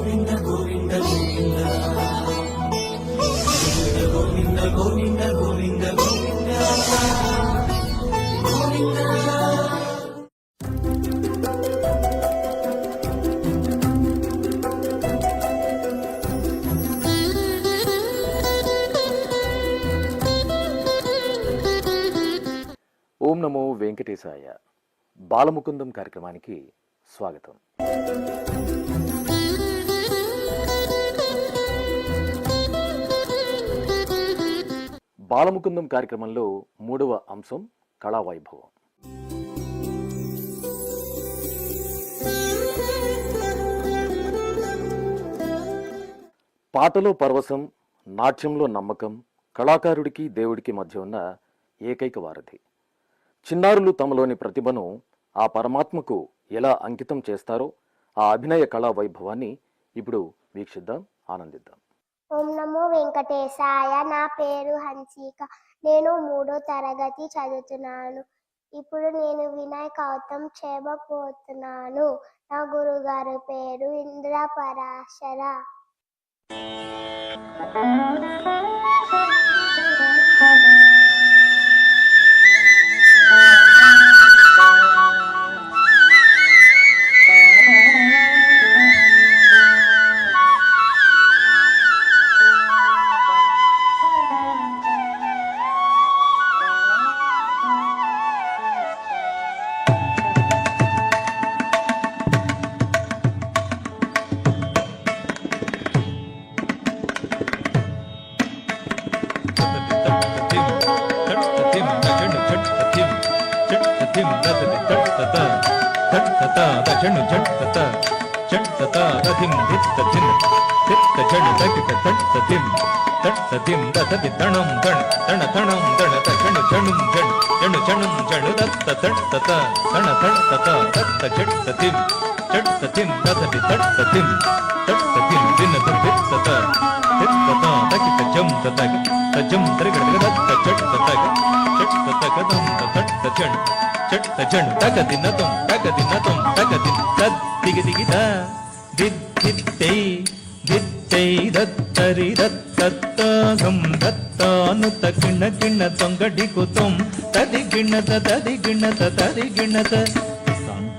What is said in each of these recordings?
ఓం నమో వెంకటేశాయ. బాలముకుందం కార్యక్రమానికి స్వాగతం. బాలముకుందం కార్యక్రమంలో 3వ అంశం కళావైభవం. పాటలో పరవశం, నాట్యంలో నమ్మకం కళాకారుడికి దేవుడికి మధ్య ఉన్న ఏకైక వారధి. చిన్నారులు తమలోని ప్రతిభను ఆ పరమాత్మకు ఎలా అంకితం చేస్తారో ఆ అభినయ కళా వైభవాన్ని ఇప్పుడు వీక్షిద్దాం, ఆనందిద్దాం. ఓం నమో వెంకటేశాయ. నా పేరు హన్సిక. నేను 3వ తరగతి చదువుతున్నాను. ఇప్పుడు నేను వినాయకౌతం చేయబోతున్నాను. నా గురుగారు పేరు ఇంద్రపరాశర.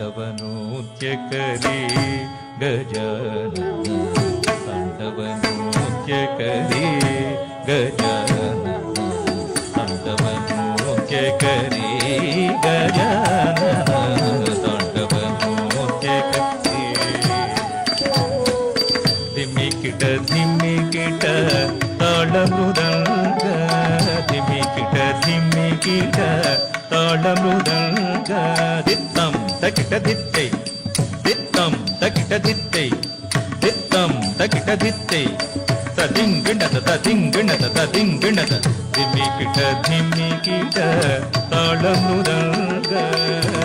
తాండవనృత్యకరీ గజానన, తాండవనృత్యకరీ గజానన, తాండవనృత్యకరీ గజానన, తాండవనృత్యకరీ. ధిమికిట ధిమికిట తాళమృదంగ, ధిమికిట ధిమికిట తాళమృదంగ, దిత్తం తకిట దిత్తై, దిత్తం తకిట దిత్తై, దిత్తం తకిట దిత్తై, తదింగిణత తదింగిణత తదింగిణత, ధిమికిట ధిమికిట తాళమృదంగ,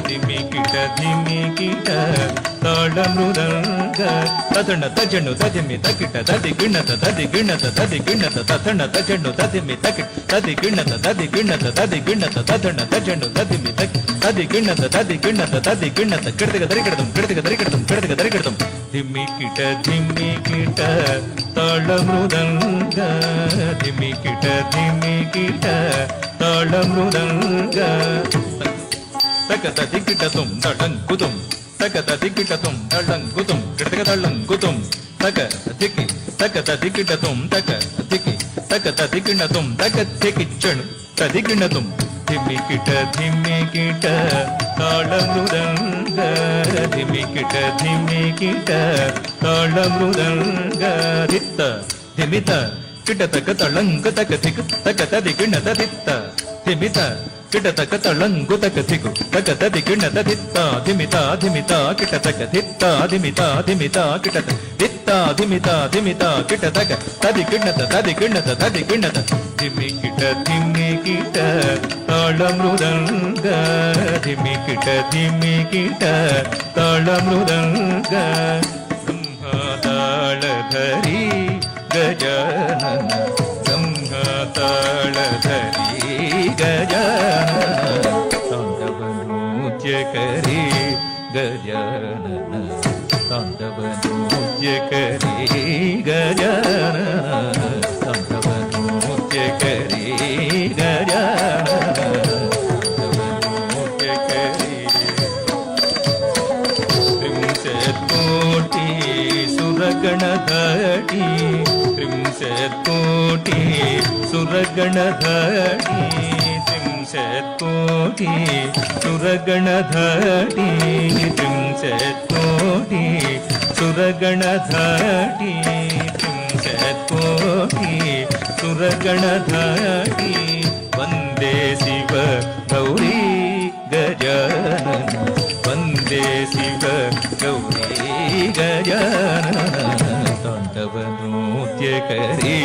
ధిమికిట ధిమికిట తాళమృదంగ, తదణ తజను తదిమి తకిట తదిగిణత తదిగిణత తదిగిణత, తదణ తజను తదిమి తకిట తదిగిణత తదిగిణత తదిగిణత, తదణ తజను తదిమి తకి తదిగిణత తదిగిణత తదిగిణత, కిడతగ దరికిడతం కిడతగ దరికిడతం కిడతగ దరికిడతం, ధిమికిట ధిమికిట తాళమృదంగ, ధిమికిట ధిమికిట తాళమృదంగ, తగత దికిటతం తడంకుతం, తగత దికిటతం తడంకుతం, కిడతగ తడంకుతం, తగ దికి తగత దికిటతం తగ దికి తగత దికిణతం తగ దికిచ్చను తదిగిణతం, ధిమికిట ధిమికిట తాళమృదంగ, ధిమికిట ధిమికిట తాళమృదంగ, దిత్త ధిమిత కిటతక తళంక తక దిక్ తక తదిగిణత దిత్త, ధిమిత కిటతక తళంకు తక దిగు తక తదిగిణత దిత్త, ధిమిత ధిమిత కిటతక దిత్త, ధిమిత ధిమిత కిటత దిత్త, ధిమిత ధిమిత కిటతక తదిగిణత తదిగిణత తదిగిణత, ధిమికిట ధిమికిట తాళమృదంగ, ధిమికిట ధిమికిట తాళమృదంగ, సింహతాళధరి గజానన, సింహతాళధరి గజానన, తాండవనృత్యకరీ గజానన, తాండవనృత్యకరీ సురగణధడి త్రింశత్కోటి సురగణధడి త్రింశత్కోటి సురగణధడి త్రింశత్కోటి సురగణధడి త్రింశత్కోటి సురగణధడి వందే శివ గౌరీ గజానన వందే శివ గౌరీ గజానన తాండవ నృత్యకరీ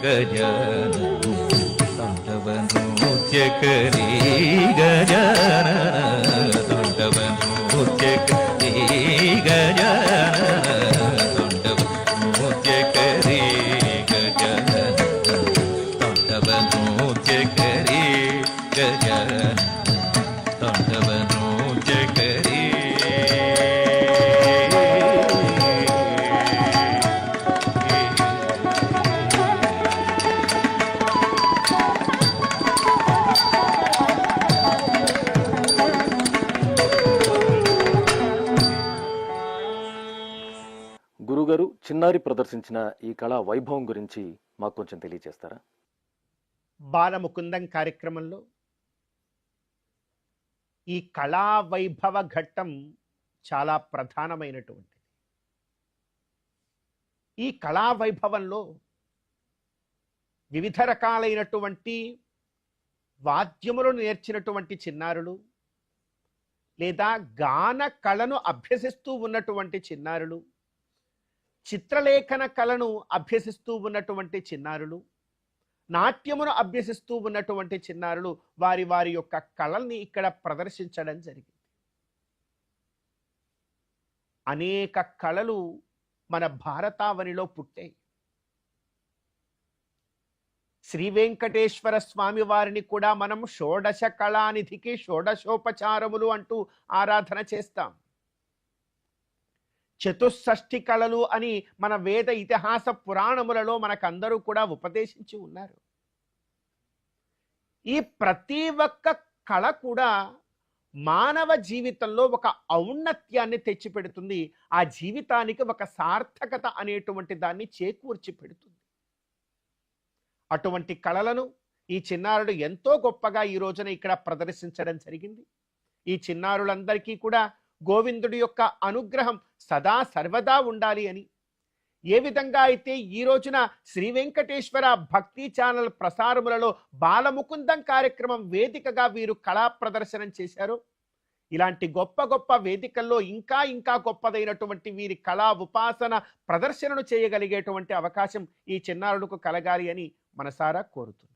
గజానన తాండవ నృత్యకరీ గజానన తాండవ నృత్యకరీ గజానన తాండవ నృత్యకరీ గజానన తాండవ నృత్యకరీ గజానన తాండవ నృత్యకరీ. గురుగారు, చిన్నారి ప్రదర్శించిన ఈ కళా వైభవం గురించి మాకు కొంచెం తెలియజేస్తారా? బాలముకుందం కార్యక్రమంలో ఈ కళా వైభవ ఘట్టం చాలా ప్రధానమైనటువంటిది. ఈ కళా వైభవంలో వివిధ రకాలైనటువంటి వాద్యములను నేర్చినటువంటి చిన్నారులు లేదా గాన కళను అభ్యసిస్తూ ఉన్నటువంటి చిన్నారులు, చిత్రలేఖన కళను అభ్యసిస్తూ ఉన్నటువంటి చిన్నారులు, నాట్యమును అభ్యసిస్తూ ఉన్నటువంటి చిన్నారులు వారి వారి యొక్క కళల్ని ఇక్కడ ప్రదర్శించడం జరిగింది. అనేక కళలు మన భారతావనిలో పుట్టాయి. శ్రీ వెంకటేశ్వర స్వామి వారిని కూడా మనం షోడశ కళానిధికి షోడశోపచారములు అంటూ ఆరాధన చేస్తాం. చతుషష్ఠి కళలు అని మన వేద ఇతిహాస పురాణములలో మనకందరూ కూడా ఉపదేశించి ఉన్నారు. ఈ ప్రతి ఒక్క కళ కూడా మానవ జీవితంలో ఒక ఔన్నత్యాన్ని తెచ్చిపెడుతుంది. ఆ జీవితానికి ఒక సార్థకత అనేటువంటి దాన్ని చేకూర్చి పెడుతుంది. అటువంటి కళలను ఈ చిన్నారులు ఎంతో గొప్పగా ఈ రోజున ఇక్కడ ప్రదర్శించడం జరిగింది. ఈ చిన్నారులందరికీ కూడా గోవిందుడి యొక్క అనుగ్రహం సదా సర్వదా ఉండాలి అని, ఏ విధంగా అయితే ఈ రోజున శ్రీ వెంకటేశ్వర భక్తి ఛానల్ ప్రసారములలో బాలముకుందం కార్యక్రమం వేదికగా వీరు కళా ప్రదర్శనం చేశారు, ఇలాంటి గొప్ప గొప్ప వేదికల్లో ఇంకా ఇంకా గొప్పదైనటువంటి వీరి కళా ఉపాసన ప్రదర్శనను చేయగలిగేటువంటి అవకాశం ఈ చిన్నారులకు కలగాలి అని మనసారా కోరుతుంది.